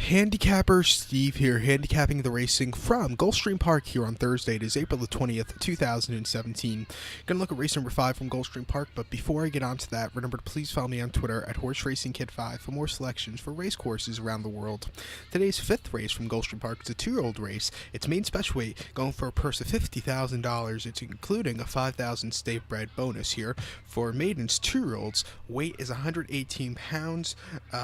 Handicapper Steve here, handicapping the racing from Gulfstream Park here on Thursday. It is April the 20th, 2017. Gonna look at race number 5 from Gulfstream Park, but before I get on to that, remember to please follow me on Twitter at HorseRacingKid5 for more selections for race courses around the world. Today's 5th race from Gulfstream Park is a 2-year-old race. It's main special weight, going for a purse of $50,000. It's including a $5,000 state bred bonus here. For maidens 2-year-olds, weight is 118 pounds.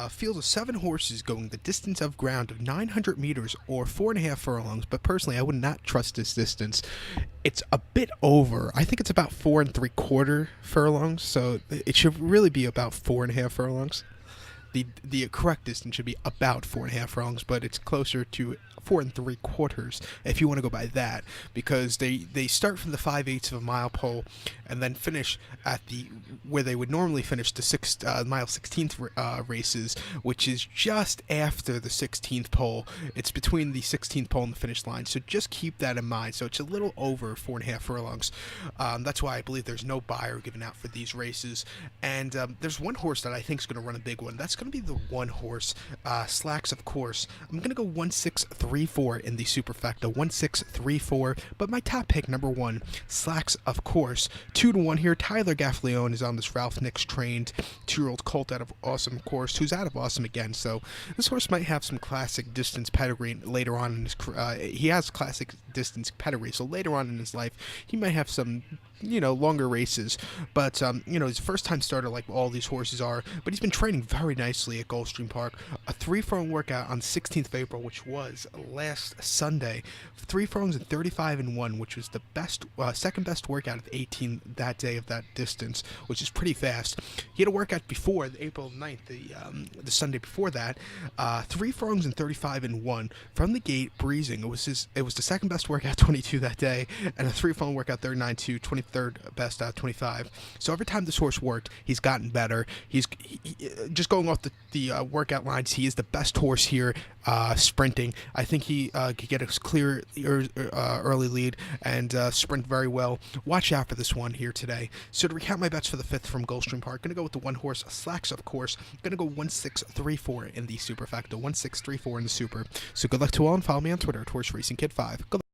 Field of 7 horses going the distance of ground of 900 meters or 4.5 furlongs, but personally I would not trust this distance. It's a bit over. I think it's about 4 3/4 furlongs, so it should really be about 4.5 furlongs. The correct distance should be about 4.5 furlongs, but it's closer to 4 3/4 if you want to go by that, because they start from the 5/8 of a mile pole and then finish at where they would normally finish the mile 16th races, which is just after the 16th pole. It's between the 16th pole and the finish line, so just keep that in mind. So it's a little over 4.5 furlongs. That's why I believe there's no buyer given out for these races. And there's one horse that I think is going to run a big one. That's going to be the one horse, Slacks, of course. I'm going to go 1-6-3-4 in the superfecta, 1-6-3-4. But my top pick, number 1, Slacks, of course. 2-1 here. Tyler Gaffleone is on this Ralph Nix trained 2-year-old colt out of Awesome, of course, who's out of Awesome again. So this horse might have some classic distance pedigree later on in his he has classic distance pedigree, so later on in his life he might have some longer races, but his first time starter like all these horses are, but he's been training very nicely at Gulfstream Park. A 3-furlong workout on 16th of April, which was last Sunday. 3 furlongs and 35-1, which was the best, second best workout of 18 that day of that distance, which is pretty fast. He had a workout before April 9th, the Sunday before that. 3 furlongs and 35-1 from the gate, breezing. It was the second best workout, 22 that day, and a 3-furlong workout, 39-2, 23rd best out, 25. So every time this horse worked, he's gotten better. He just going off the workout lines, he is the best horse here sprinting. I think he could get a clear early lead and sprint very well. Watch out for this one here today. So to recap my bets for the 5th from Gulfstream Park, going to go with the one horse Slacks, of course. Going to go 1-6-3-4 in the superfecta, 1-6-3-4 in the super. So good luck to all, and follow me on Twitter at HorseRacingKid5. Good luck.